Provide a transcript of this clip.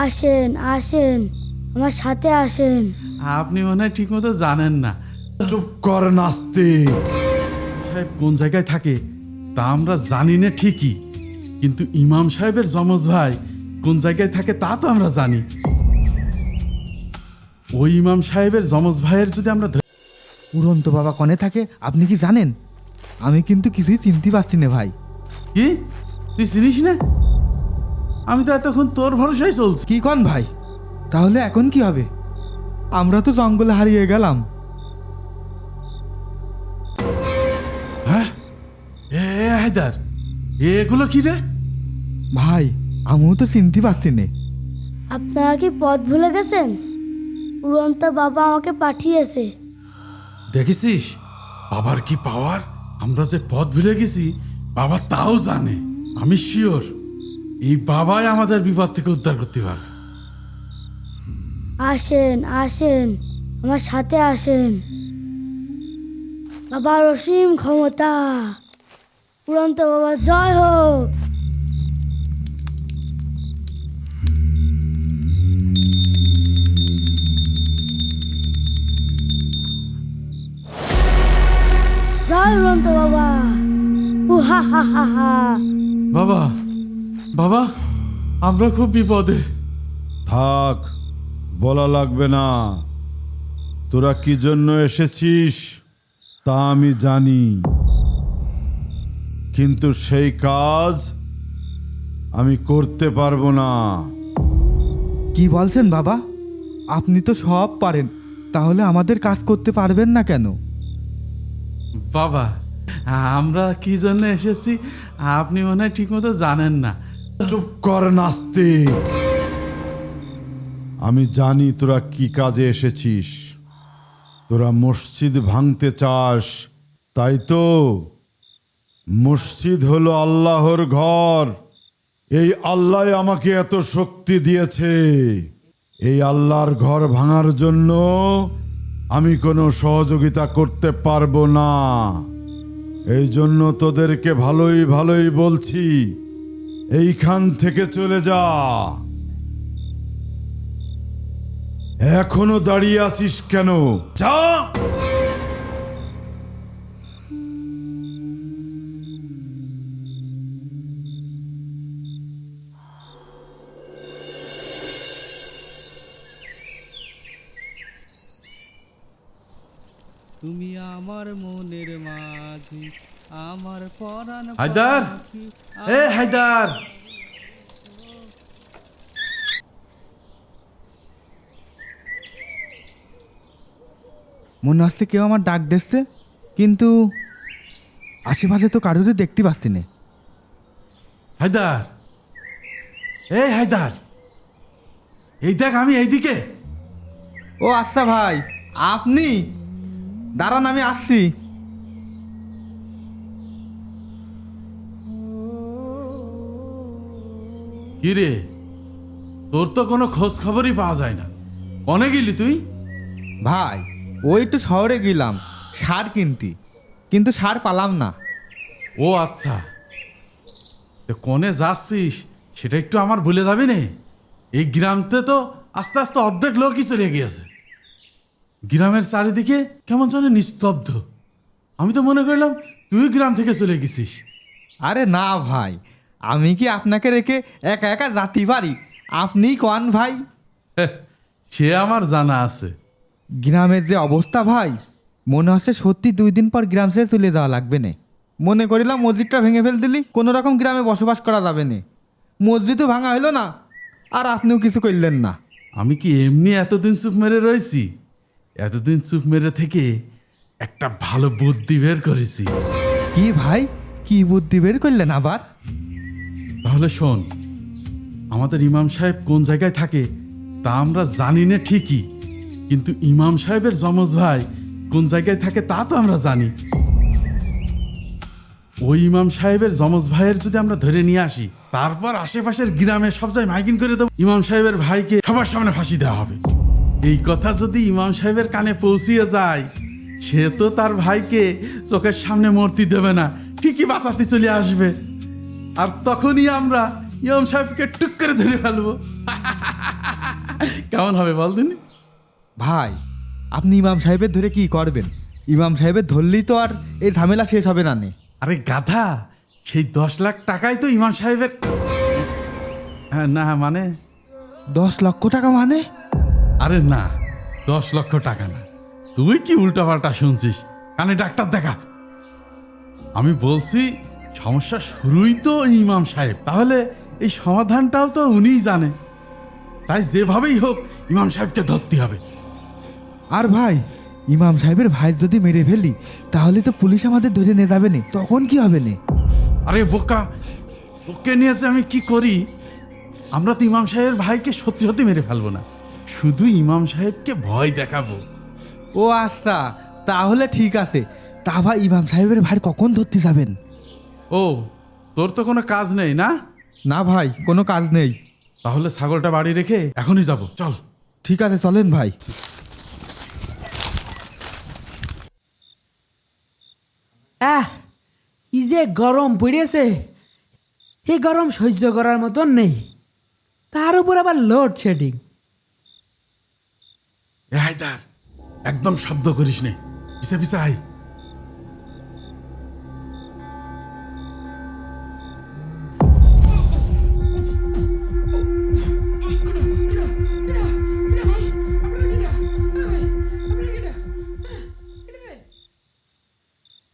আসেন আসেন, আমার সাথে আসেন। আপনি মনে হয় ঠিক মতো জানেন না। চুপ কর নাস্তিক। সাহেব কোন জায়গায় থাকে তা আমরা জানি না ঠিকই, কিন্তু ইমাম সাহেবের যমজ ভাই কোন জায়গায় থাকে তা তো আমরা জানি। ওই ইমাম সাহেবের যমজ ভাইয়ের যদি আমরা উড়ন্ত বাবা কনে থাকে আপনি কি জানেন? আমি কিন্তু কিছুই চিনতে পারছি না ভাই। কি তুই চিনিস না? আমি তো এতক্ষণ তোর ভরসায় চলছি। কি কন ভাই? তাহলে এখন কি হবে? আমরা তো জঙ্গলে হারিয়ে গেলাম। হ্যাঁ, এ হায়দার, এগুলো কি রে? ভাই আমিও তো চিনতে পারছি না। আপনারা কি পথ ভুলে গেছেন? উড়ন্ত বাবা আমাকে পাঠিয়েছে। দেখেছিস বাবার কি পাওয়ার? আমরা যে পথ ভুলে গেছি বাবা তাও জানে। আমি শিওর এই বাবাই আমাদের বিপদ থেকে উদ্ধার করতে পারবে। আসেন আসেন, আমার সাথে আসেন। বাবার অসীম ক্ষমতা, উড়ন্ত বাবা জয় হোক। জয় উড়ন্ত বাবা। হা হা হা হা। বাবা, বাবা, আমরা খুব বিপদে। থাক, বলা লাগবে না। তোরা কি জন্য এসেছিস তা আমি জানি, কিন্তু সেই কাজ আমি করতে পারবো না। কি বলছেন বাবা? আপনি তো সব পারেন, তাহলে আমাদের কাজ করতে পারবেন না কেন? বাবা, আমরা কি জন্য এসেছি আপনি মনে হয় ঠিক মতো জানেন না। চুপ কর নাস্তিক। আমি জানি তোরা কি কাজে এসেছিস। তোরা মসজিদ ভাঙতে চাস, তাই তো? মসজিদ হলো আল্লাহর ঘর। এই আল্লাহ আমাকে এত শক্তি দিয়েছে। এই আল্লাহর ঘর ভাঙার জন্য আমি কোনো সহযোগিতা করতে পারবো না। এই জন্য তোদেরকে ভালোই ভালোই বলছি, এইখান থেকে চলে যা। এখনো দাঁড়িয়ে আছিস কেন? যা। তুমি আমার মনের মাঝি, আমার পরাণ হায়দার, পাখি, এ হায়দার, মনে হচ্ছে কেউ আমার ডাক দিচ্ছে, কিন্তু আশেপাশে তো কারোরই দেখতে পাচ্ছি না। হায়দার, এ হায়দার, এই দেখ আমি এইদিকে। ও আচ্ছা ভাই, আপনি দাঁড়ান, আমি আসছি। কি রে, তোর তো কোনো খোঁজ খবরই পাওয়া যায় না। কনে গেলি তুই? ভাই ওই একটু শহরে গেলাম সার কিনতে, কিন্তু সার পালাম না। ও আচ্ছা, তো কনে যাচ্ছিস সেটা একটু আমার ভুলে যাবি না। এই গ্রামতে তো আস্তে আস্তে অর্ধেক লোকই চলে গিয়েছে। গ্রামের চারিদিকে কেমন যেন নিস্তব্ধ। আমি তো মনে করলাম তুই গ্রাম থেকে চলে গেছিস। আরে না ভাই, আমি কি আপনাকে রেখে একা একা যাতে পারি? আপনি কন ভাই। সে আমার জানা আছে। গ্রামের যে অবস্থা ভাই, মনে হচ্ছে সত্যি 2 দিন পর গ্রাম ছেড়ে চলে যাওয়া লাগবে না। মনে করিলাম মসজিদটা ভেঙে ফেল দিলি কোনো রকম গ্রামে বসবাস করা যাবে না। মসজিদও ভাঙা হইলো না, আর আপনিও কিছু করলেন না। আমি কি এমনি এতদিন চুপ মেরে রয়েছি? এতদিন চুপ মেরে থেকে একটা ভালো বুদ্ধি বের করেছি। কি ভাই, কি বুদ্ধি বের করলেন আবার? তাহলে শোন, আমাদের ইমাম সাহেব কোন জায়গায় থাকে তা আমরা জানি না ঠিকই, কিন্তু ইমাম সাহেবের যমজ ভাই কোন জায়গায় থাকে তা তো আমরা জানি। ওই ইমাম সাহেবের যমজ ভাইয়ের যদি আমরা ধরে নিয়ে আসি, তারপর আশেপাশের গ্রামে সব জায়গায় মাইকিং করে দেবো ইমাম সাহেবের ভাইকে সবার সামনে ফাঁসি দেওয়া হবে। এই কথা যদি ইমাম সাহেবের কানে পৌঁছিয়ে যায়, সে তো তার ভাইকে চোখের সামনে মূর্তি দেবে না, ঠিকই বাঁচাতে চলে আসবে। আর তখনই আমরা ইমাম সাহেবকে টুক করে ধরে ফেলবো। কেমন হবে বল দিনি? ভাই আপনি ইমাম সাহেবের ধরে কি করবেন? ইমাম সাহেবের ধরলেই তো আর এই ঝামেলা শেষ হবে না নে। আরে গাধা, সেই 10 লাখ টাকাই তো ইমাম সাহেবের। হ্যাঁ, না মানে 10 লক্ষ টাকা মানে? আরে না, 10 লক্ষ টাকা না। তুই কি উল্টাপাল্টা শুনছিস? কানে ডাক্তার দেখা। আমি বলছি সমস্যা শুরুই তো ইমাম সাহেব, তাহলে এই সমাধানটাও তো উনিই জানে। তাই যেভাবেই হোক ইমাম সাহেবকে ধরতে হবে। আর ভাই ইমাম সাহেবের ভাই যদি মেরে ফেলি তাহলে তো পুলিশ আমাদের ধরে নিয়ে যাবে নে, তখন কি হবে নে? আরে বোকা, তোকে নিয়ে যে আমি কি করি? আমরা তো ইমাম সাহেবের ভাইকে সত্যি সত্যি মেরে ফেলবো না, শুধু ইমাম সাহেবকে ভয় দেখাবো। ও আচ্ছা, তাহলে ঠিক আছে। তা ভাই ইমাম সাহেবের ভাই কখন ধরতে যাবেন? ও, তোর তো কোনো কাজ নেই না? না ভাই, কোনো কাজ নেই। তাহলে ছাগলটা বাড়ি রেখে এখনই যাব, চল। ঠিক আছে চলেন ভাই। কি যে গরম পড়েছে, এই গরম সহ্য করার মতন নেই, তার উপর আবার লোডশেডিং। এ হায়দার, একদম শব্দ করিস নে, পিছে পিছে আয়।